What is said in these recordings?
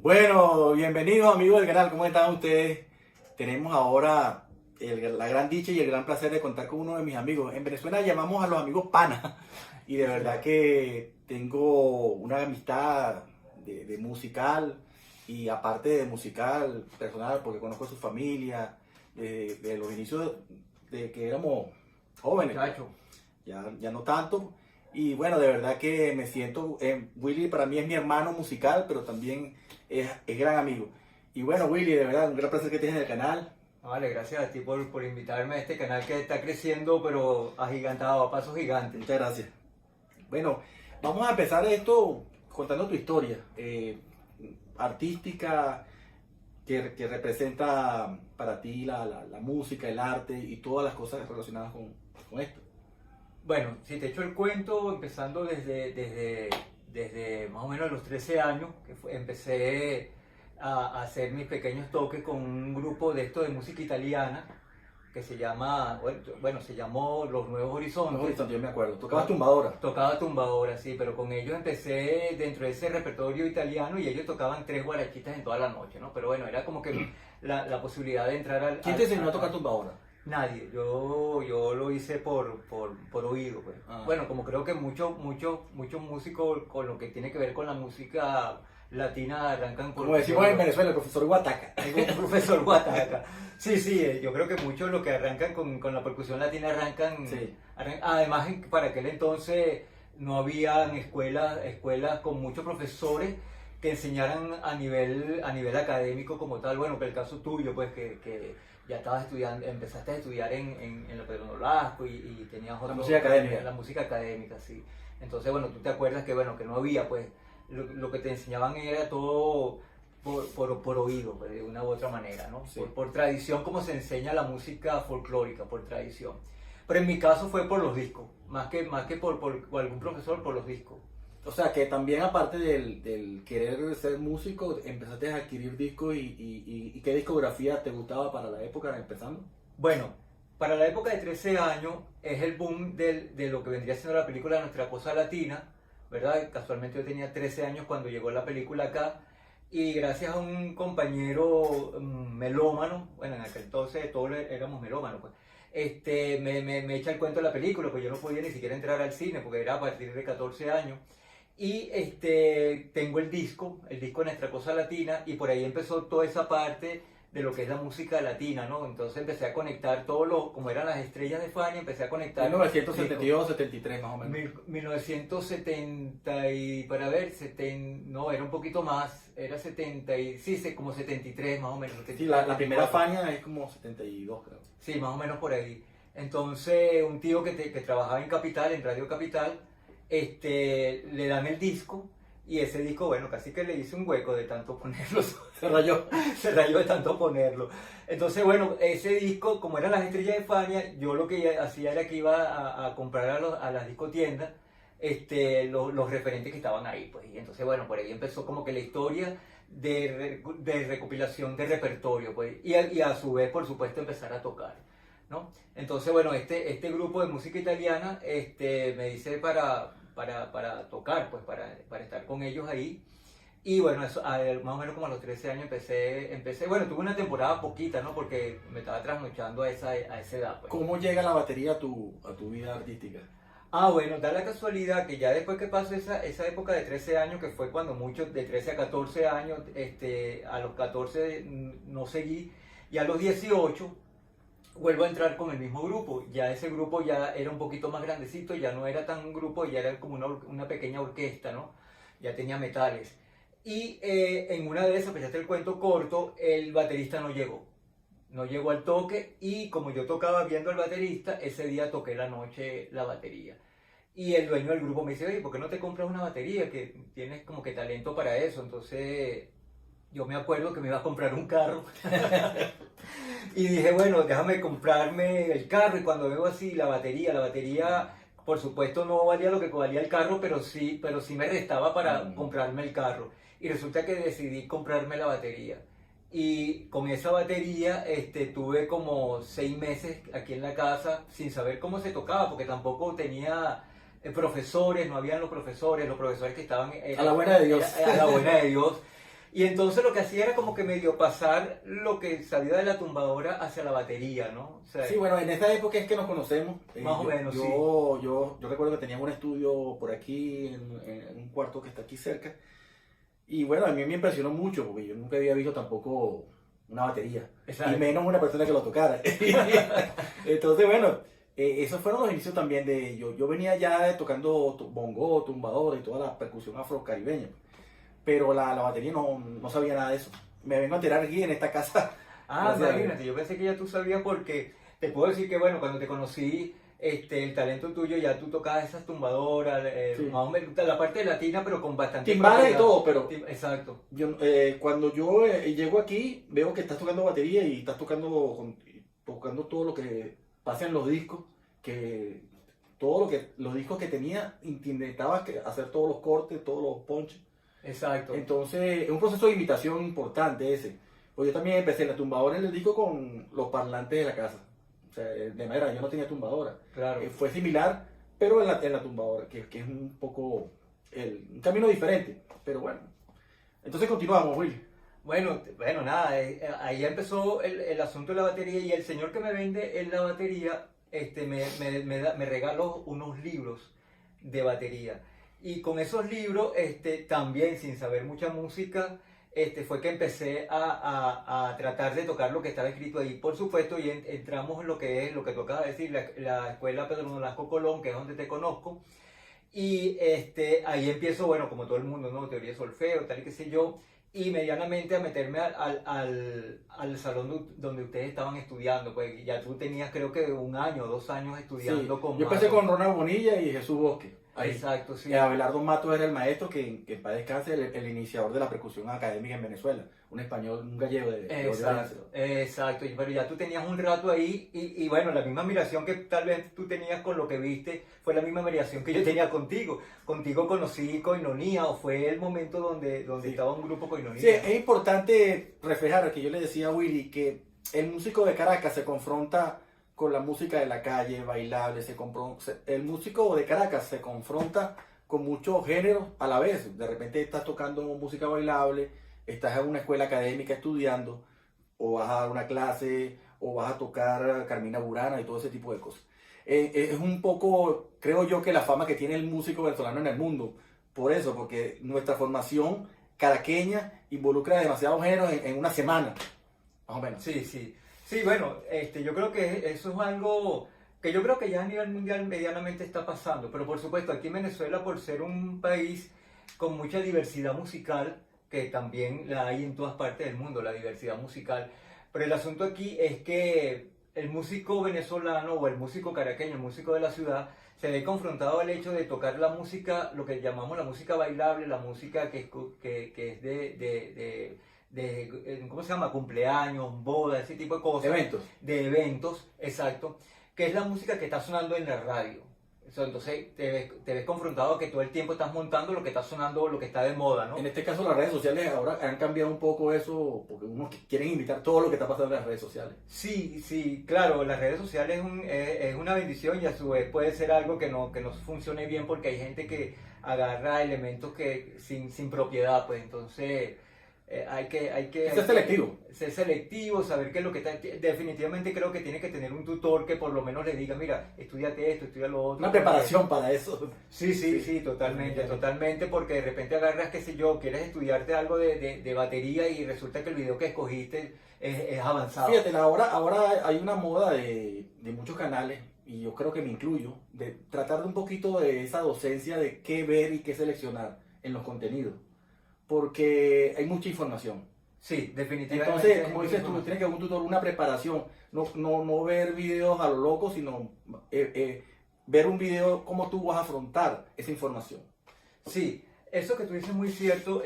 Bueno, bienvenidos amigos del canal, ¿cómo están ustedes? Tenemos ahora la gran dicha y el gran placer de contar con uno de mis amigos. En Venezuela llamamos a los amigos pana y de verdad que tengo una amistad de musical y aparte de musical personal porque conozco a su familia de los inicios de que éramos jóvenes. Muchacho, Ya no tanto. Y bueno, de verdad que me siento, Willy para mí es mi hermano musical, pero también es gran amigo. Y bueno, Willy, de verdad, un gran placer que estés en el canal. vale, gracias a ti por invitarme a este canal que está creciendo, pero agigantado, a pasos gigantes. Muchas gracias. Bueno, vamos a empezar esto contando tu historia artística que representa para ti la música, el arte y todas las cosas relacionadas con esto. Bueno, si te echo el cuento, empezando desde más o menos los 13 años, empecé a hacer mis pequeños toques con un grupo de esto de música italiana que se llama, bueno, se llamó Los Nuevos Horizontes. Yo me acuerdo. Tocabas tumbadora. Tocaba tumbadora, sí, pero con ellos empecé dentro de ese repertorio italiano y ellos tocaban 3 guarachitas en toda la noche, ¿no? Pero bueno, era como que la posibilidad de entrar al... ¿Quién te enseñó a tocar tumbadora? Nadie, yo lo hice por oído, pues. Ah. Bueno, como creo que muchos músicos con lo que tiene que ver con la música latina arrancan Como decimos en Venezuela, el profesor Guataca. el profesor Guataca. Sí, yo creo que muchos los que arrancan con la percusión latina arrancan, Sí. además para aquel entonces no habían escuelas con muchos profesores que enseñaran a nivel académico como tal. Bueno, que el caso tuyo, pues que ya estabas estudiando, empezaste a estudiar en la Pedro Nolasco y tenías La música académica. La música académica, sí. Entonces, bueno, tú te acuerdas que no había, pues, lo que te enseñaban era todo por oído, pues, de una u otra manera, ¿no? Sí. Por tradición, como se enseña la música folclórica, por tradición. Pero en mi caso fue por los discos, más que por algún profesor, por los discos. O sea, que también aparte del querer ser músico, empezaste a adquirir discos y ¿qué discografía te gustaba para la época empezando? Bueno, para la época de 13 años es el boom de lo que vendría siendo la película Nuestra Cosa Latina, ¿verdad? Casualmente yo tenía 13 años cuando llegó la película acá y gracias a un compañero melómano, bueno, en aquel entonces todos éramos melómanos, pues, me echa el cuento de la película, pues yo no podía ni siquiera entrar al cine porque era a partir de 14 años. Y tengo el disco Nuestra Cosa Latina, y por ahí empezó toda esa parte de lo que es la música latina, ¿no? Entonces empecé a conectar como eran las estrellas de Fania, empecé a conectar... 1972, 73 más o menos. 1970 y, para ver, no, era un poquito más, era 70 y, sí, como 73 más o menos. 73, Sí, la primera Fania es como 72 creo. Sí, más o menos por ahí. Entonces, un tío que trabajaba en Capital, en Radio Capital, le dan el disco y ese disco, bueno, casi que le hice un hueco de tanto ponerlo. Se rayó. Se rayó de tanto ponerlo. Entonces, bueno, ese disco, como eran las estrellas de Fania, yo lo que hacía era que iba a comprar a las discotiendas los referentes que estaban ahí, pues. Y entonces, bueno, por ahí empezó como que la historia de recopilación de repertorio, pues. Y a su vez, por supuesto, empezar a tocar, ¿no? Entonces, bueno, este grupo de música italiana me dice para tocar, pues para estar con ellos ahí. Y bueno, eso, más o menos como a los 13 años empecé, bueno, tuve una temporada poquita, ¿no? Porque me estaba trasnochando a esa edad, pues. ¿Cómo llega la batería a tu vida artística? Bueno, da la casualidad que ya después que pasó esa época de 13 años, que fue cuando muchos, de 13 a 14 años, a los 14 no seguí, y a los 18 vuelvo a entrar con el mismo grupo. Ya ese grupo ya era un poquito más grandecito, ya no era tan un grupo, ya era como una pequeña orquesta, ¿no? Ya tenía metales. Y en una de esas, pues ya el cuento corto, el baterista no llegó al toque, y como yo tocaba viendo al baterista, ese día toqué la noche la batería. Y el dueño del grupo me dice, oye, ¿por qué no te compras una batería? Que tienes como que talento para eso. Entonces yo me acuerdo que me iba a comprar un carro. Y dije, bueno, déjame comprarme el carro. Y cuando veo así la batería, por supuesto no valía lo que valía el carro, pero sí me restaba para comprarme el carro. Y resulta que decidí comprarme la batería. Y con esa batería tuve como 6 meses aquí en la casa sin saber cómo se tocaba, porque tampoco tenía profesores, no habían los profesores que estaban... a la buena de Dios. A la buena de Dios. Y entonces lo que hacía era como que medio pasar lo que salía de la tumbadora hacia la batería, ¿no? O sea, Sí, bueno, en esa época es que nos conocemos. más o menos, sí. Yo recuerdo que teníamos un estudio por aquí, en un cuarto que está aquí cerca. Y bueno, a mí me impresionó mucho porque yo nunca había visto tampoco una batería. Exacto. Y menos una persona que lo tocara. Entonces, bueno, esos fueron los inicios también de... Yo venía ya tocando bongo, tumbadora y toda la percusión afrocaribeña. Pero la batería no sabía nada de eso. Me vengo a enterar aquí en esta casa. Ah, Gracias a Dios. imagínate, yo pensé que ya tú sabías porque te puedo decir que, bueno, cuando te conocí, el talento tuyo, ya tú tocabas esas tumbadoras, Sí. más o menos, la parte latina, pero con bastante Timbales y propiedad. todo, pero Exacto. cuando yo llego aquí, veo que estás tocando batería y estás tocando todo lo que pasa en los discos, que los discos que tenía, intentaba hacer todos los cortes, todos los punches. Exacto. Entonces, es un proceso de imitación importante ese. Pues yo también empecé en la tumbadora en el disco con los parlantes de la casa. O sea, de madera, yo no tenía tumbadora. Claro. Fue similar, pero en la tumbadora, que es un poco un camino diferente. Pero bueno. Entonces continuamos, Will. Bueno, nada, ahí ya empezó el asunto de la batería y el señor que me vende la batería me regaló unos libros de batería. Y con esos libros, también sin saber mucha música, fue que empecé a tratar de tocar lo que estaba escrito ahí. Por supuesto, y entramos en lo que es, lo que tocaba decir, la escuela Pedro Nolasco Colón, que es donde te conozco. Y ahí empiezo, bueno, como todo el mundo, ¿no? Teoría de solfeo, tal y qué sé yo, y medianamente a meterme al salón donde ustedes estaban estudiando. Pues ya tú tenías, creo que 1 año o 2 años estudiando Sí, con yo empecé Mato. con Ronald Bonilla y Jesús Bosque. Ahí. Exacto, sí. Abelardo Matos era el maestro que en paz descanse, el iniciador de la percusión académica en Venezuela. Un español, un gallego de Exacto, exacto, pero ya tú tenías un rato ahí y bueno, la misma admiración que tal vez tú tenías con lo que viste fue la misma admiración que yo tenía contigo. Contigo conocí Koinonia o fue el momento donde Sí. estaba un grupo Koinonia. Sí, es importante reflejar que yo le decía a Willy que el músico de Caracas se confronta con la música de la calle, bailable, el músico de Caracas se confronta con muchos géneros a la vez. De repente estás tocando música bailable, estás en una escuela académica estudiando, o vas a dar una clase, o vas a tocar Carmina Burana y todo ese tipo de cosas. Es un poco, creo yo, que la fama que tiene el músico venezolano en el mundo. Por eso, porque nuestra formación caraqueña involucra demasiados géneros en una semana, más o menos. Sí, sí. Sí, bueno, yo creo que eso es algo que yo creo que ya a nivel mundial medianamente está pasando, pero por supuesto aquí en Venezuela, por ser un país con mucha diversidad musical, que también la hay en todas partes del mundo, la diversidad musical, pero el asunto aquí es que el músico venezolano o el músico caraqueño, el músico de la ciudad, se ve confrontado al hecho de tocar la música, lo que llamamos la música bailable, la música que es ¿cómo se llama? Cumpleaños, bodas, ese tipo de cosas. Eventos. De eventos, exacto. Que es la música que está sonando en la radio. Entonces te ves confrontado que todo el tiempo estás montando lo que está sonando, lo que está de moda, ¿no? En este caso las redes sociales ahora han cambiado un poco eso, porque unos quieren imitar todo lo que está pasando en las redes sociales. Sí, sí, claro, las redes sociales es una bendición y a su vez puede ser algo que no funcione bien porque hay gente que agarra elementos que sin propiedad, pues entonces hay que Ser selectivo. ser selectivo, saber qué es lo que está. Definitivamente creo que tiene que tener un tutor que por lo menos le diga, mira, estudiate esto, estudia lo otro. Una preparación para eso. Sí, totalmente, porque de repente agarras, qué sé yo, quieres estudiarte algo de batería y resulta que el video que escogiste es avanzado. Fíjate, ahora hay una moda de muchos canales, y yo creo que me incluyo, de tratar de un poquito de esa docencia de qué ver y qué seleccionar en los contenidos, porque hay mucha información. Sí, definitivamente. Entonces, como dices tú, tienes que haber un tutor, una preparación, no ver videos a lo loco, sino ver un video cómo tú vas a afrontar esa información. Sí, eso que tú dices es muy cierto,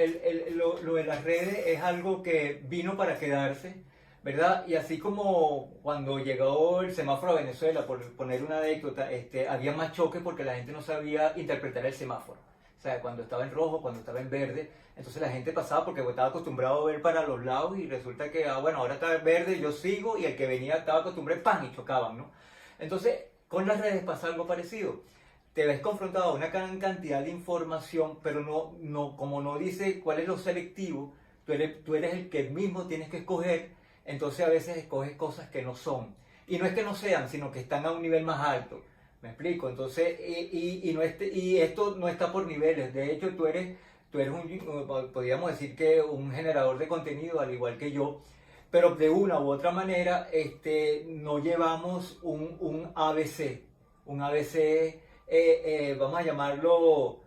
lo de las redes es algo que vino para quedarse, ¿verdad? Y así como cuando llegó el semáforo a Venezuela, por poner una anécdota, había más choques porque la gente no sabía interpretar el semáforo. O sea, cuando estaba en rojo, cuando estaba en verde, entonces la gente pasaba porque estaba acostumbrado a ver para los lados y resulta que, bueno, ahora está en verde, yo sigo y el que venía estaba acostumbrado, ¡pam! Y chocaban, ¿no? Entonces, con las redes pasa algo parecido. Te ves confrontado a una gran cantidad de información, pero como no dice cuál es lo selectivo, tú eres el que mismo tienes que escoger, entonces a veces escoges cosas que no son. Y no es que no sean, sino que están a un nivel más alto. ¿Me explico? Entonces, y esto no está por niveles. De hecho, tú eres podríamos decir que un generador de contenido, al igual que yo, pero de una u otra manera no llevamos un ABC, vamos a llamarlo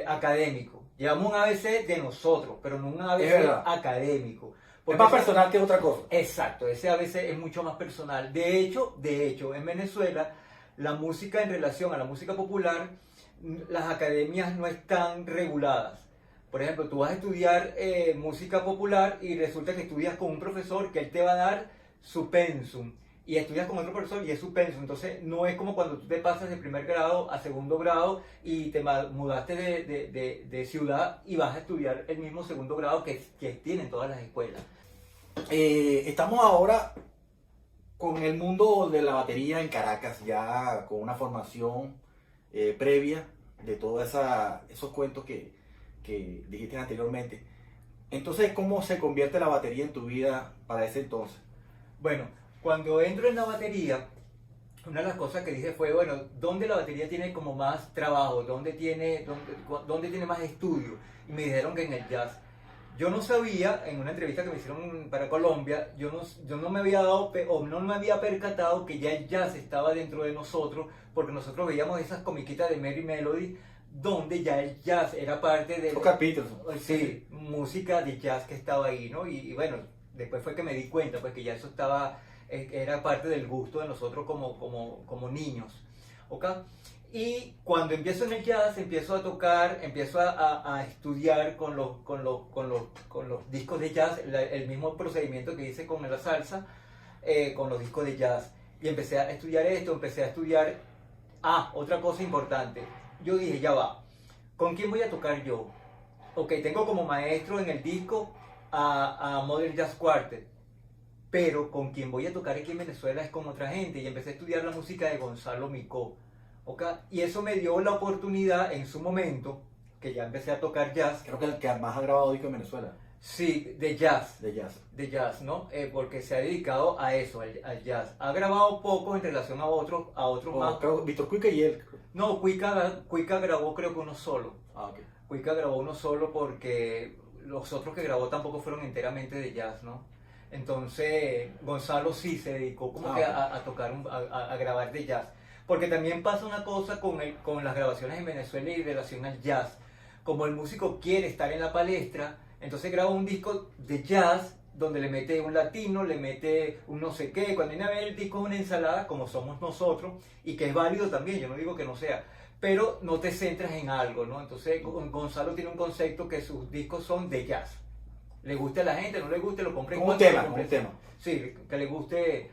académico. Llevamos un ABC de nosotros, pero no un ABC académico. Es más personal que otra cosa. Exacto, ese ABC es mucho más personal. De hecho, en Venezuela, la música en relación a la música popular, las academias no están reguladas. Por ejemplo, tú vas a estudiar música popular y resulta que estudias con un profesor que él te va a dar su pensum. Y estudias con otro profesor y es su pensum. Entonces, no es como cuando tú te pasas de primer grado a segundo grado y te mudaste de ciudad y vas a estudiar el mismo segundo grado que tienen todas las escuelas. Estamos ahora con el mundo de la batería en Caracas, ya con una formación previa de todos esos cuentos que dijiste anteriormente. Entonces, ¿cómo se convierte la batería en tu vida para ese entonces? Bueno, cuando entro en la batería, una de las cosas que dije fue, bueno, ¿dónde la batería tiene como más trabajo? ¿Dónde tiene más estudio? Y me dijeron que en el jazz. Yo no sabía, en una entrevista que me hicieron para Colombia, yo no me había dado, o no me había percatado que ya el jazz estaba dentro de nosotros, porque nosotros veíamos esas comiquitas de Merry Melody, donde ya el jazz era parte de... Oscar Peterson. Sí, música de jazz que estaba ahí, ¿no? Y bueno, después fue que me di cuenta, pues que ya eso era parte del gusto de nosotros como niños, ¿ok? Y cuando empiezo en el jazz, empiezo a tocar, empiezo a estudiar con los discos de jazz, el mismo procedimiento que hice con la salsa, con los discos de jazz. Y empecé a estudiar esto, empecé a estudiar... otra cosa importante. Yo dije, ya va, ¿con quién voy a tocar yo? Ok, tengo como maestro en el disco a Modern Jazz Quartet, pero con quien voy a tocar aquí en Venezuela es con otra gente. Y empecé a estudiar la música de Gonzalo Micó. ¿Okay? Y eso me dio la oportunidad en su momento, que ya empecé a tocar jazz. Creo que el que más ha grabado disco en Venezuela. Sí, de jazz. De jazz, ¿no? Porque se ha dedicado a eso, al jazz. Ha grabado poco en relación a otros más. Creo, Víctor Cuica y él. No, Cuica grabó creo que uno solo. Ok. Cuica grabó uno solo porque los otros que grabó tampoco fueron enteramente de jazz, ¿no? Entonces, Gonzalo sí se dedicó como que a tocar, a grabar de jazz. Porque también pasa una cosa con las grabaciones en Venezuela y en relación al jazz. Como el músico quiere estar en la palestra, entonces graba un disco de jazz donde le mete un latino, le mete un no sé qué. Cuando viene a ver, el disco es una ensalada, como somos nosotros, y que es válido también, yo no digo que no sea. Pero no te centras en algo, ¿no? Entonces Gonzalo tiene un concepto que sus discos son de jazz. Le guste a la gente, no le guste, lo compren. Un tema. Sí, que le guste.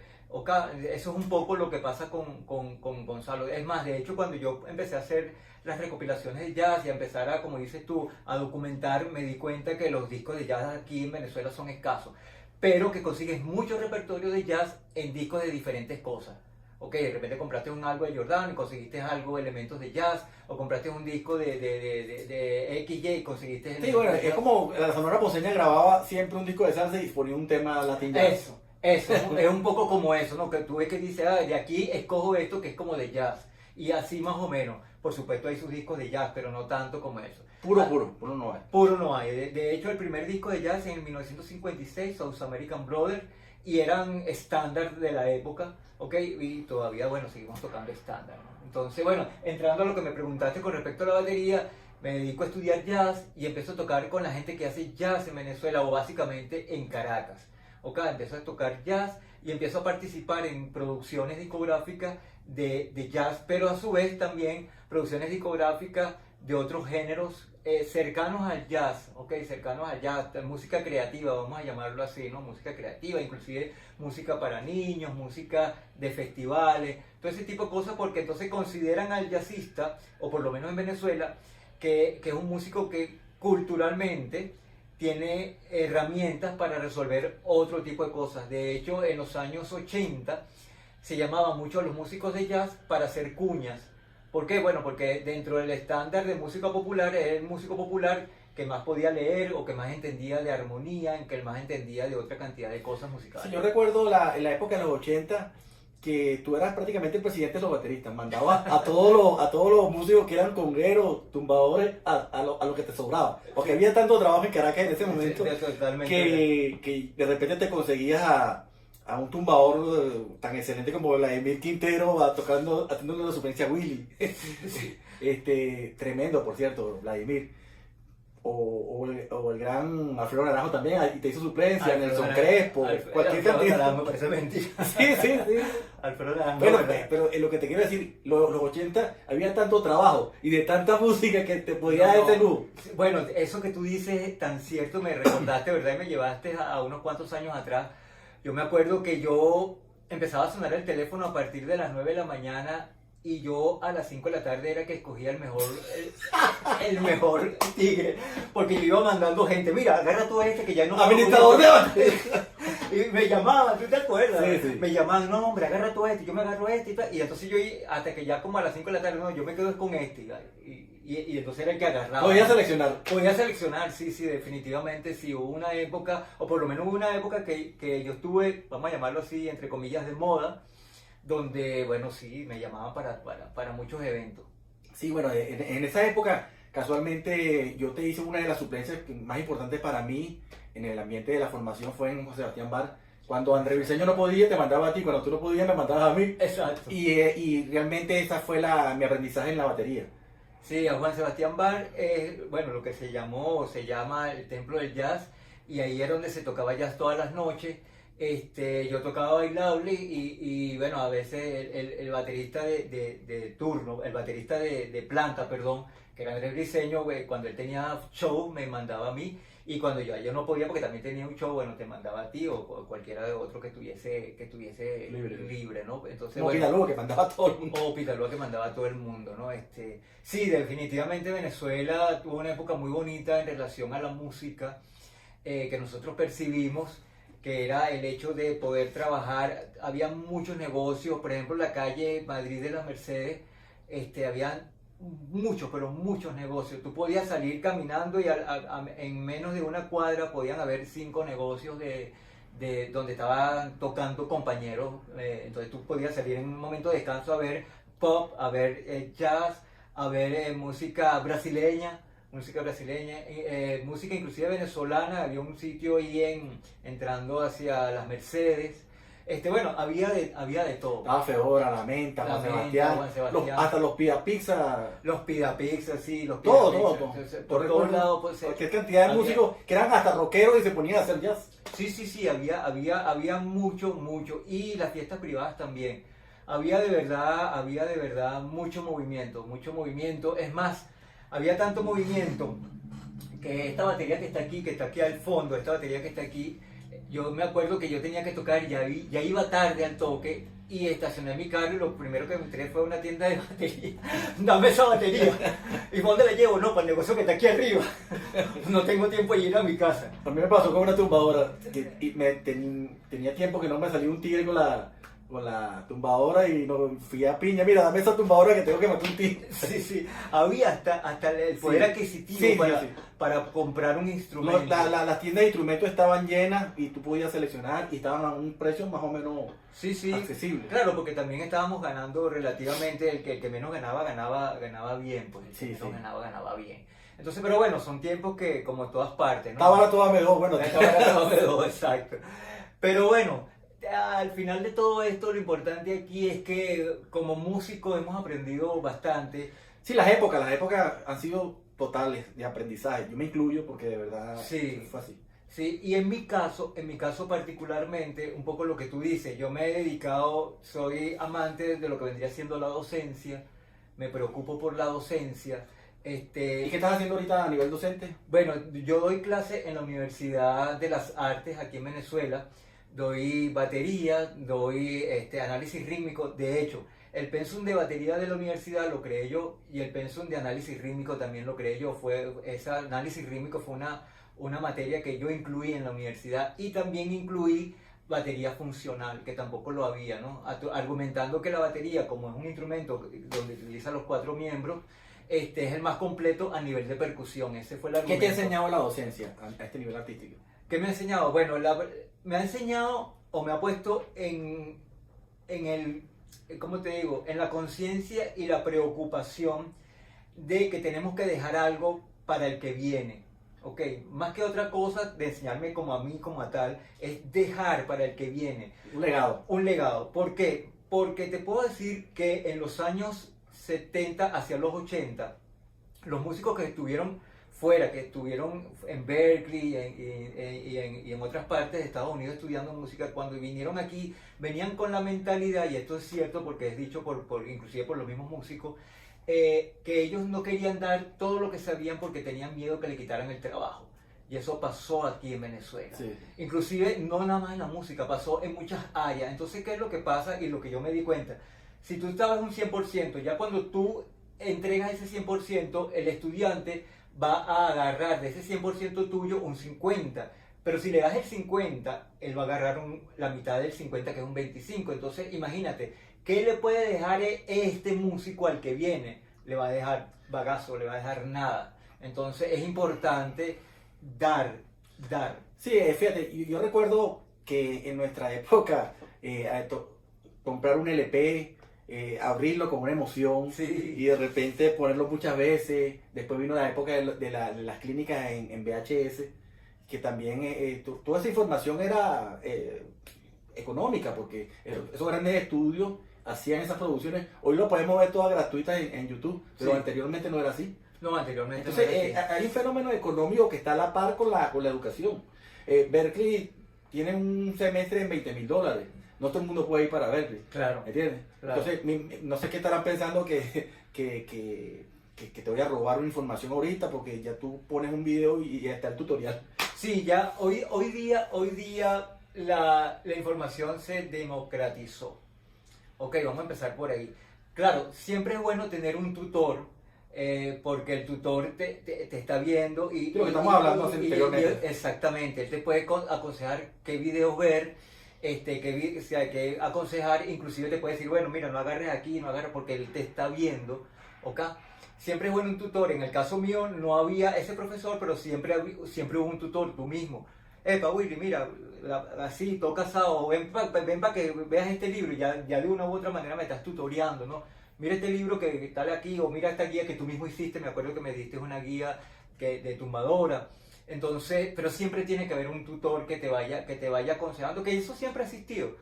Eso es un poco lo que pasa con Gonzalo. Es más, de hecho, cuando yo empecé a hacer las recopilaciones de jazz y a empezar a, como dices tú, a documentar, me di cuenta que los discos de jazz aquí en Venezuela son escasos, pero que consigues mucho repertorio de jazz en discos de diferentes cosas. De repente compraste un algo de Jordan y conseguiste algo, elementos de jazz, o compraste un disco de XY y conseguiste... Sí, bueno, es como la Sonora Ponceña grababa siempre un disco de salsa y ponía un tema latín jazz. Eso, es un poco como eso, ¿no? Que tú ves que dice, de aquí escojo esto que es como de jazz. Y así más o menos. Por supuesto hay sus discos de jazz, pero no tanto como eso. Puro no hay. Puro no hay. De hecho, el primer disco de jazz en 1956, South American Brothers, y eran estándar de la época, ¿ok? Y todavía, bueno, seguimos tocando estándar, ¿no? Entonces, bueno, entrando a lo que me preguntaste con respecto a la batería, me dedico a estudiar jazz y empiezo a tocar con la gente que hace jazz en Venezuela, o básicamente en Caracas. Empiezo a tocar jazz y empiezo a participar en producciones discográficas de jazz, pero a su vez también producciones discográficas de otros géneros cercanos al jazz, cercanos al jazz, música creativa, vamos a llamarlo así, ¿no? Música creativa, inclusive música para niños, música de festivales, todo ese tipo de cosas, porque entonces consideran al jazzista, o por lo menos en Venezuela, que es un músico que culturalmente tiene herramientas para resolver otro tipo de cosas. De hecho, en los años 80 se llamaba mucho a los músicos de jazz para hacer cuñas. ¿Por qué? Bueno, porque dentro del estándar de música popular es el músico popular que más podía leer o que más entendía de armonía, en que más entendía de otra cantidad de cosas musicales. Sí, yo recuerdo en la época de los 80 que tú eras prácticamente el presidente de los bateristas, mandabas a todos los músicos que eran congueros, tumbadores, a lo que te sobraba. Porque había tanto trabajo en Caracas en ese momento que de repente te conseguías a un tumbador tan excelente como Vladimir Quintero haciéndole la suplencia a Willy. Tremendo, por cierto, Vladimir. O el gran Alfredo Naranjo también, y te hizo suplencia, Nelson Crespo, cualquier cantidad. Me parece mentira. Sí, sí, sí. Alfredo Naranjo. Bueno, pero lo que te quiero decir, los 80 había tanto trabajo y de tanta música que te podía dar ese lujo. Bueno, eso que tú dices tan cierto, me recordaste, ¿verdad? Y me llevaste a unos cuantos años atrás. Yo me acuerdo que yo empezaba a sonar el teléfono a partir de las 9 de la mañana y yo a las 5 de la tarde era que escogía el mejor tigre, porque yo iba mandando gente, mira, agarra tú que ya no... Administrador de batería. Y me llamaban, ¿tú te acuerdas? Sí, sí. Me llamaban, no hombre, agarra tú yo me agarro y entonces yo, hasta que ya como a las 5 de la tarde, no, yo me quedo con y entonces era el que agarraba. Podía seleccionar. Podía seleccionar, sí, definitivamente, sí, hubo una época, o por lo menos hubo una época que yo estuve, vamos a llamarlo así, entre comillas, de moda, donde, bueno, sí, me llamaban para muchos eventos. Sí, bueno, en esa época, casualmente, yo te hice una de las suplencias más importantes para mí en el ambiente de la formación fue en José Sebastián Bar. Cuando André Briceño no podía, te mandaba a ti. Cuando tú no podías, me mandabas a mí. Exacto. Y realmente esa fue mi aprendizaje en la batería. Sí, a Juan Sebastián Bar, bueno, lo que se llama el Templo del Jazz, y ahí era donde se tocaba jazz todas las noches. Yo tocaba bailable y bueno, a veces el baterista de turno, el baterista de planta, perdón, que era Andrés Briceño, cuando él tenía show me mandaba a mí, y cuando yo no podía porque también tenía un show, bueno, te mandaba a ti o cualquiera de otro que estuviese libre, ¿no? Entonces, Como Pitalúa, que mandaba a todo el mundo. O Pitalúa, que mandaba a todo el mundo, ¿no? Sí, definitivamente Venezuela tuvo una época muy bonita en relación a la música que nosotros percibimos, que era el hecho de poder trabajar. Había muchos negocios, por ejemplo, en la calle Madrid de las Mercedes, habían muchos, pero muchos negocios. Tú podías salir caminando y en menos de una cuadra podían haber 5 negocios de donde estaban tocando compañeros. Entonces tú podías salir en un momento de descanso a ver pop, a ver jazz, a ver música brasileña, música inclusive venezolana. Había un sitio ahí entrando hacia las Mercedes. Bueno, había de todo. Estaba Feora, La Menta, Juan Sebastián. Hasta los Pida Pizza. Los Pida Pizza, sí, los Pida todo. Pizza. Por todos lados. Cualquier cantidad de músicos que eran hasta rockeros y se ponían a hacer jazz. Sí, había mucho. Y las fiestas privadas también. Había de verdad mucho movimiento. Es más, había tanto movimiento que esta batería que está aquí al fondo, esta batería que está aquí, yo me acuerdo que yo tenía que tocar, ya iba tarde al toque y estacioné mi carro y lo primero que me entré fue a una tienda de batería. Dame esa batería. ¿Y dónde la llevo? No, para el negocio que está aquí arriba. No tengo tiempo de ir a mi casa. A mí me pasó con una tumbadora y tenía tiempo que no me salía un tigre con la tumbadora y fui a piña, mira, dame esa tumbadora que tengo que matar un tigre. Sí, había hasta el poder adquisitivo para comprar un instrumento. No, las tiendas de instrumentos estaban llenas y tú podías seleccionar y estaban a un precio más o menos accesible. Claro, porque también estábamos ganando relativamente, el que menos ganaba bien, pues el que menos ganaba bien. Entonces, pero bueno, son tiempos que como en todas partes, ¿no? Estaba toda mejor, bueno. Estaba mejor, exacto. Pero bueno, al final de todo esto, lo importante aquí es que como músicos hemos aprendido bastante. Sí, las épocas han sido totales de aprendizaje. Yo me incluyo porque de verdad fue así. Sí, y en mi caso particularmente, un poco lo que tú dices, yo me he dedicado, soy amante de lo que vendría siendo la docencia, me preocupo por la docencia. ¿Y qué estás haciendo ahorita a nivel docente? Bueno, yo doy clase en la Universidad de las Artes aquí en Venezuela. Doy batería, doy análisis rítmico. De hecho, el pensum de batería de la universidad lo creé yo y el pensum de análisis rítmico también lo creé yo. Ese análisis rítmico fue una materia que yo incluí en la universidad y también incluí batería funcional, que tampoco lo había, ¿no? Argumentando que la batería, como es un instrumento donde utiliza los 4 miembros, es el más completo a nivel de percusión. Ese fue el ¿Qué te ha argumento. enseñado la docencia a este nivel artístico? ¿Qué me ha enseñado? Bueno, me ha enseñado o me ha puesto en el, ¿cómo te digo? En la conciencia y la preocupación de que tenemos que dejar algo para el que viene. ¿Ok? Más que otra cosa de enseñarme como a mí, como a tal, es dejar para el que viene. Un legado. Un legado. ¿Por qué? Porque te puedo decir que en los años 70 hacia los 80, los músicos que estuvieron fuera, que estuvieron en Berkeley y en otras partes de Estados Unidos estudiando música, cuando vinieron aquí, venían con la mentalidad, y esto es cierto porque es dicho inclusive por los mismos músicos, que ellos no querían dar todo lo que sabían porque tenían miedo que le quitaran el trabajo. Y eso pasó aquí en Venezuela. Sí. Inclusive, no nada más en la música, pasó en muchas áreas. Entonces, ¿qué es lo que pasa? Y lo que yo me di cuenta. Si tú estabas un 100%, ya cuando tú entregas ese 100%, el estudiante va a agarrar de ese 100% tuyo un 50%. Pero si le das el 50, él va a agarrar la mitad del 50, que es un 25. Entonces, imagínate, ¿qué le puede dejar este músico al que viene? Le va a dejar bagazo, le va a dejar nada. Entonces, es importante dar. Sí, fíjate, yo recuerdo que en nuestra época comprar un LP, abrirlo con una emoción Sí. y de repente ponerlo muchas veces. Después vino la época de las clínicas en VHS, que también toda esa información era económica, porque esos grandes estudios hacían esas producciones. Hoy lo podemos ver todas gratuitas en YouTube, pero Sí. anteriormente no era así. No, anteriormente. Entonces, no era así. hay un fenómeno económico que está a la par con la educación. Berkeley tiene un semestre en $20,000. No todo el mundo puede ir para Berkeley. Claro. ¿Me entiendes? Claro. Entonces, no sé qué estarán pensando que te voy a robar una información ahorita porque ya tú pones un video y ya está el tutorial. Sí, ya hoy día la información se democratizó. Ok, vamos a empezar por ahí. Claro, siempre es bueno tener un tutor, porque el tutor te está viendo y... Sí, lo que estamos hablando anteriormente. Exactamente, él te puede aconsejar qué videos ver, qué aconsejar, inclusive te puede decir, bueno, mira, no agarres aquí, no agarres, porque él te está viendo, ¿ok? Siempre es bueno un tutor. En el caso mío no había ese profesor, pero siempre hubo un tutor, tú mismo. Epa, Willy, mira, así, todo casado, ven para que veas este libro, y ya de una u otra manera me estás tutoreando, ¿no? Mira este libro que está aquí, o mira esta guía que tú mismo hiciste, me acuerdo que me diste una guía de tumbadora. Entonces, pero siempre tiene que haber un tutor que te vaya aconsejando, que eso siempre ha existido,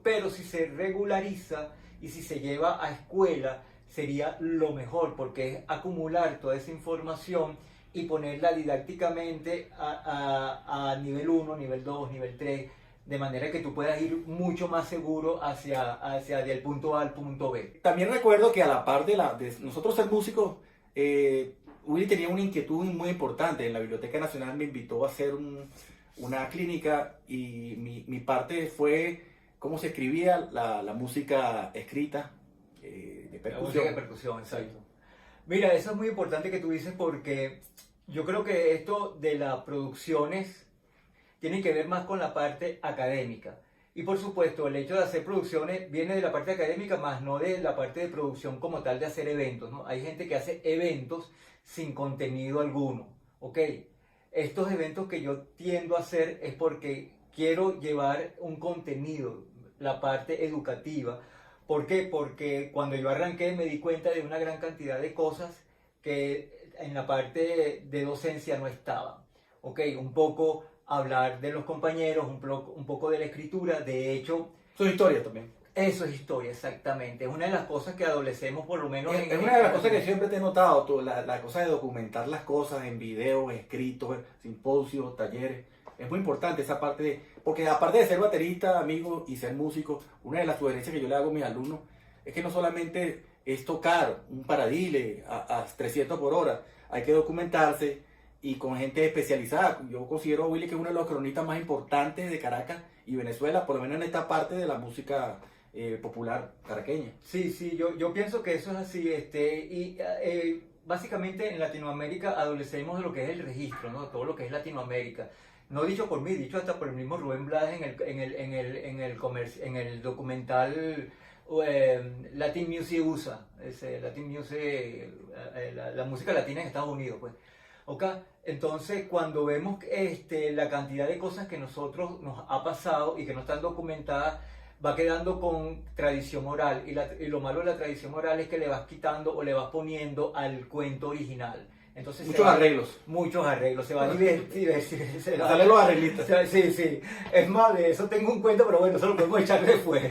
pero si se regulariza y si se lleva a escuela, sería lo mejor, porque es acumular toda esa información y ponerla didácticamente a nivel 1, nivel 2, nivel 3, de manera que tú puedas ir mucho más seguro hacia del punto A al punto B. También recuerdo que a la par de nosotros ser músicos, Willy tenía una inquietud muy importante. En la Biblioteca Nacional me invitó a hacer una clínica y mi parte fue cómo se escribía la música escrita de percusión. La música de percusión, exacto. Mira, eso es muy importante que tú dices, porque yo creo que esto de las producciones tiene que ver más con la parte académica. Y por supuesto, el hecho de hacer producciones viene de la parte académica, más no de la parte de producción como tal, de hacer eventos, ¿no? Hay gente que hace eventos sin contenido alguno, ¿ok? Estos eventos que yo tiendo a hacer es porque quiero llevar un contenido, la parte educativa. ¿Por qué? Porque cuando yo arranqué me di cuenta de una gran cantidad de cosas que en la parte de docencia no estaban. ¿Ok? Un poco hablar de los compañeros, un poco de la escritura. De hecho, Eso es historia también. eso es historia, exactamente. Es una de las cosas que adolecemos, por lo menos Es una de las cosas que siempre te he notado, la cosa de documentar las cosas en videos, escritos, simposios, talleres. Es muy importante esa parte, porque aparte de ser baterista, amigo, y ser músico, una de las sugerencias que yo le hago a mis alumnos es que no solamente es tocar un paradile a 300 por hora, hay que documentarse y con gente especializada. Yo considero a Willy que es uno de los cronistas más importantes de Caracas y Venezuela, por lo menos en esta parte de la música popular caraqueña. Sí, sí, yo pienso que eso es así, básicamente en Latinoamérica adolecemos de lo que es el registro, ¿no? Todo lo que es Latinoamérica. No dicho por mí, dicho hasta por el mismo Rubén Blades en el documental Latin Music USA, Latin Music, la música latina en Estados Unidos, pues. ¿Ok? Entonces, cuando vemos la cantidad de cosas que nosotros nos ha pasado y que no están documentadas, va quedando con tradición oral. Y lo malo de la tradición oral es que le vas quitando o le vas poniendo al cuento original. Entonces, Muchos arreglos. Muchos arreglos. Se va a divertir. Salen los arreglistas. Sí, sí. Es más, de eso tengo un cuento, pero bueno, eso lo podemos echar después.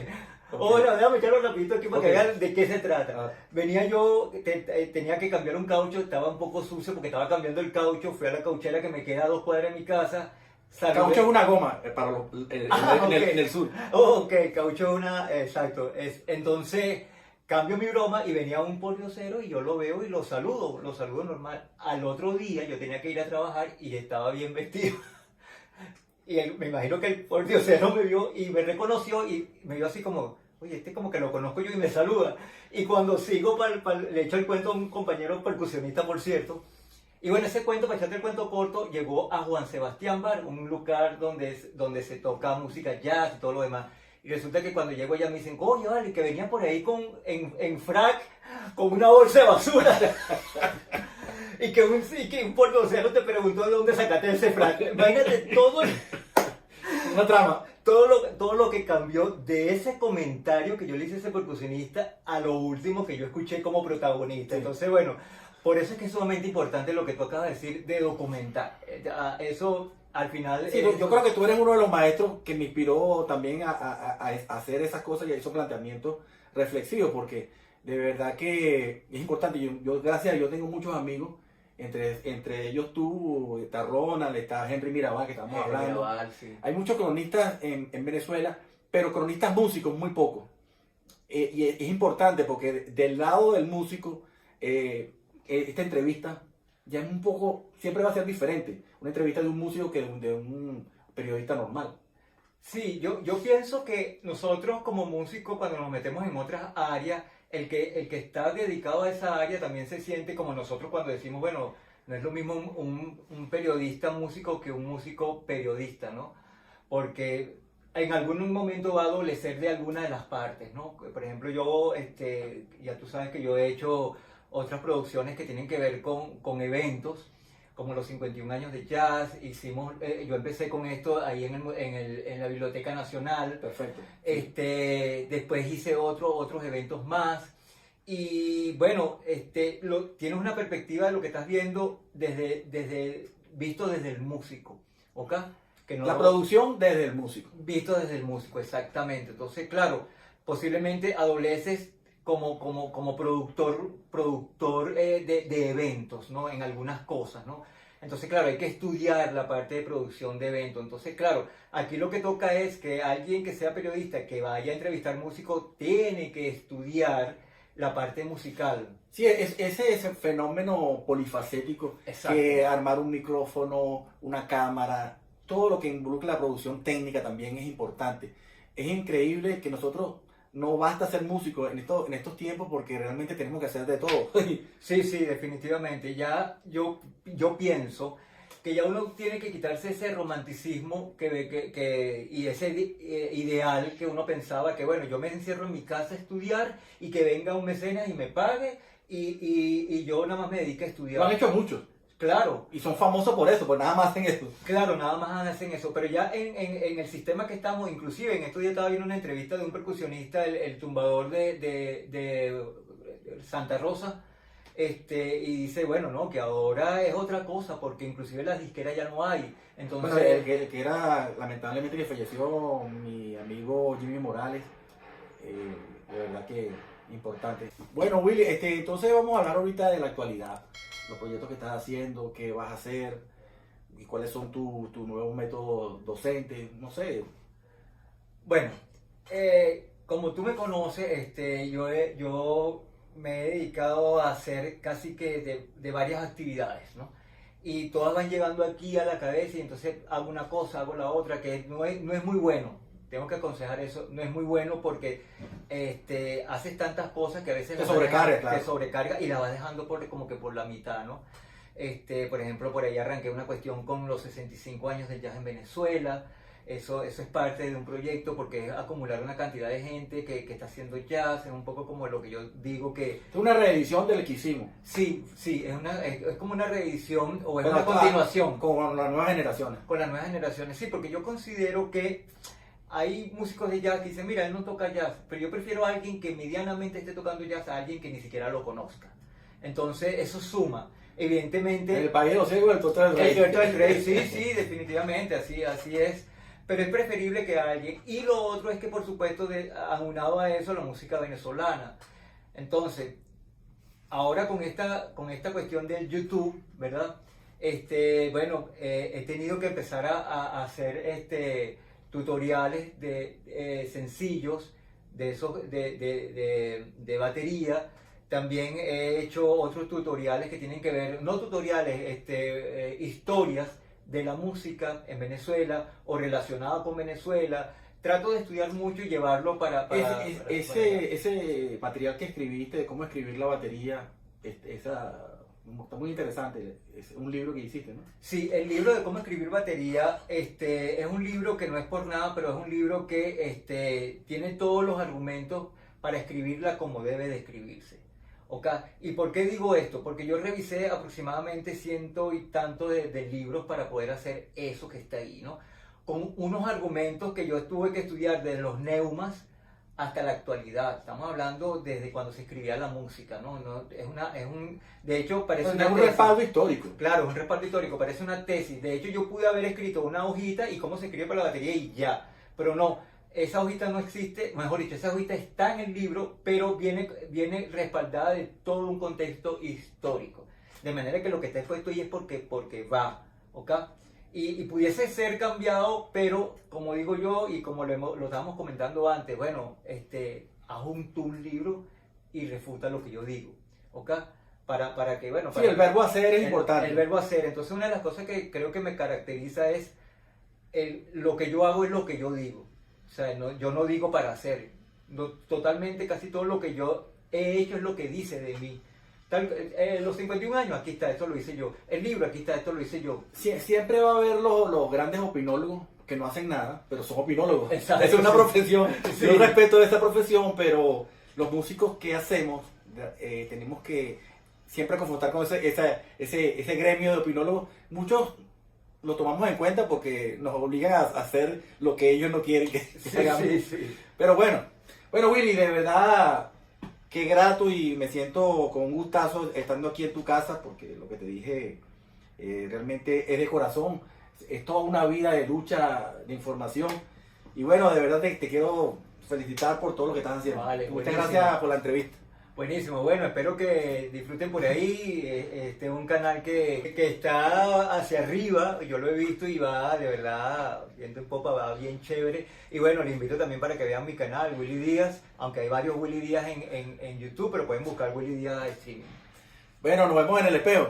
Ahora, déjame echarlo rapidito aquí para que vean de qué se trata. Venía yo, tenía que cambiar un caucho, estaba un poco sucio porque estaba cambiando el caucho, fui a la cauchera que me queda a 2 cuadras de mi casa. Caucho es una goma para en el sur. Ok, caucho es una, exacto. Entonces, cambio mi broma y venía un pordiosero y yo lo veo y lo saludo normal. Al otro día yo tenía que ir a trabajar y estaba bien vestido. Y me imagino que el pordiosero me vio y me reconoció y me vio así como, oye, como que lo conozco yo y me saluda. Y cuando sigo, le echo el cuento a un compañero percusionista, por cierto. Y bueno, ese cuento, para echarte el cuento corto, llegó a Juan Sebastián Bar, un lugar donde se toca música jazz y todo lo demás. Y resulta que cuando llego allá me dicen, oye, vale, que venían por ahí en frac con una bolsa de basura. Y que un pordiosero te preguntó de dónde sacaste ese frac. Imagínate todo. Una trama. Todo lo que cambió de ese comentario que yo le hice a ese percusionista a lo último que yo escuché como protagonista. Sí. Entonces, bueno, por eso es que es sumamente importante lo que tú acabas de decir de documentar. Eso al final... Sí, yo creo que tú eres uno de los maestros que me inspiró también a hacer esas cosas y a esos planteamientos reflexivos, porque de verdad que es importante. Yo gracias a Dios tengo muchos amigos. Entre ellos tú, está Ronald, está Henry Mirabal, que estamos hablando. Mirabal, sí. Hay muchos cronistas en Venezuela, pero cronistas músicos muy pocos. Y es importante porque del lado del músico, esta entrevista ya es un poco, siempre va a ser diferente. Una entrevista de un músico que de un periodista normal. Sí, yo pienso que nosotros como músicos, cuando nos metemos en otras áreas, el que está dedicado a esa área también se siente como nosotros cuando decimos, bueno, no es lo mismo un periodista músico que un músico periodista, ¿no? Porque en algún momento va a adolecer de alguna de las partes, ¿no? Por ejemplo, yo, ya tú sabes que yo he hecho otras producciones que tienen que ver con eventos, como los 51 años de jazz. Yo empecé con esto ahí en la Biblioteca Nacional. Perfecto. Después hice otros eventos más. Y bueno, tienes una perspectiva de lo que estás viendo visto desde el músico, ¿ok? La producción desde el músico. Visto desde el músico, exactamente. Entonces, claro, posiblemente adoleces como productor de eventos, ¿no? En algunas cosas, ¿no? Entonces, claro, hay que estudiar la parte de producción de eventos. Entonces, claro, aquí lo que toca es que alguien que sea periodista, que vaya a entrevistar músicos, tiene que estudiar la parte musical. Sí, ese fenómeno polifacético. Exacto. Que armar un micrófono, una cámara, todo lo que involucra la producción técnica también es importante. Es increíble que nosotros no basta ser músicos en estos tiempos porque realmente tenemos que hacer de todo. Sí, definitivamente. Ya yo pienso que ya uno tiene que quitarse ese romanticismo y ese ideal que uno pensaba que, bueno, yo me encierro en mi casa a estudiar y que venga un mecenas y me pague y yo nada más me dedique a estudiar. Lo han hecho muchos. Claro. Y son famosos por eso, pues nada más hacen eso. Claro, nada más hacen eso, pero ya en el sistema que estamos, inclusive en estos días estaba viendo una entrevista de un percusionista, el tumbador de Santa Rosa, y dice, bueno, no, que ahora es otra cosa, porque inclusive las disqueras ya no hay. Entonces, bueno, el que era, lamentablemente, que falleció mi amigo Jimmy Morales, de verdad que importante. Bueno, Willy, entonces vamos a hablar ahorita de la actualidad. Los proyectos que estás haciendo, qué vas a hacer y cuáles son tus nuevos métodos docentes, no sé. Bueno, como tú me conoces, yo me he dedicado a hacer casi que de varias actividades, ¿no? Y todas van llegando aquí a la cabeza y entonces hago una cosa, hago la otra, que no es muy bueno. Tengo que aconsejar eso, no es muy bueno porque haces tantas cosas que a veces te sobrecarga, claro. Te sobrecarga y la vas dejando como que por la mitad, ¿no? Por ejemplo, por ahí arranqué una cuestión con los 65 años del jazz en Venezuela. eso es parte de un proyecto porque es acumular una cantidad de gente que está haciendo jazz, es un poco como lo que yo digo que... Es una reedición del que hicimos. Sí, es como una reedición o es Pero una continuación. con las nuevas generaciones. Con las nuevas generaciones, sí, porque yo considero que hay músicos de jazz que dicen, mira, él no toca jazz, pero yo prefiero a alguien que medianamente esté tocando jazz a alguien que ni siquiera lo conozca. Entonces, eso suma. Evidentemente... El país de los ciegos, el torto del rey. El torto del rey, sí, sí, definitivamente, así es. Pero es preferible que alguien... Y lo otro es que, por supuesto, aunado a eso, la música venezolana. Entonces, ahora con esta cuestión del YouTube, ¿verdad? Bueno, he tenido que empezar a hacer tutoriales sencillos de esos de batería. También he hecho otros tutoriales que tienen que ver, no tutoriales, historias de la música en Venezuela o relacionado con Venezuela. Trato de estudiar mucho y llevarlo para ese material que escribiste de cómo escribir la batería, está muy interesante. Es un libro que hiciste, ¿no? Sí, el libro de cómo escribir batería es un libro que no es por nada, pero es un libro que tiene todos los argumentos para escribirla como debe de escribirse. ¿Okay? ¿Y por qué digo esto? Porque yo revisé aproximadamente 100 y tanto de libros para poder hacer eso que está ahí, ¿no? Con unos argumentos que yo tuve que estudiar desde los neumas hasta la actualidad. Estamos hablando desde cuando se escribía la música, ¿no? De hecho, parece una un tesis. respaldo histórico. Claro, es un respaldo histórico, parece una tesis. De hecho, yo pude haber escrito una hojita y cómo se escribe para la batería y ya. Pero no, esa hojita no existe, mejor dicho, esa hojita está en el libro, pero viene respaldada de todo un contexto histórico. De manera que lo que está expuesto ahí es porque va, ¿ok? Y pudiese ser cambiado, pero como digo yo y como lo estábamos comentando antes, bueno, adjunto un libro y refuta lo que yo digo, ¿ok? Para que, bueno... Sí, el verbo hacer es importante. El verbo hacer. Entonces, una de las cosas que creo que me caracteriza es lo que yo hago es lo que yo digo. O sea, yo no digo para hacer. Totalmente, casi todo lo que yo he hecho es lo que dice de mí. Los 51 años, aquí está, esto lo hice yo. El libro, aquí está, esto lo hice yo. Siempre va a haber los grandes opinólogos que no hacen nada, pero son opinólogos. Exacto, es una sí. profesión. Sí. Yo respeto esa profesión, pero los músicos que hacemos, tenemos que siempre confrontar con ese gremio de opinólogos. Muchos lo tomamos en cuenta porque nos obligan a hacer lo que ellos no quieren que hagamos. Sí. Pero bueno, Willy, de verdad, qué grato y me siento con un gustazo estando aquí en tu casa, porque lo que te dije realmente es de corazón. Es toda una vida de lucha, de información. Y bueno, de verdad te quiero felicitar por todo lo que estás haciendo. Vale, muchas buenísimo. gracias por la entrevista. Buenísimo, bueno, espero que disfruten por ahí, un canal que está hacia arriba, yo lo he visto y va, de verdad, viendo en popa, va bien chévere. Y bueno, les invito también para que vean mi canal, Willy Díaz, aunque hay varios Willy Díaz en YouTube, pero pueden buscar Willy Díaz Streaming. Bueno, nos vemos en el espejo.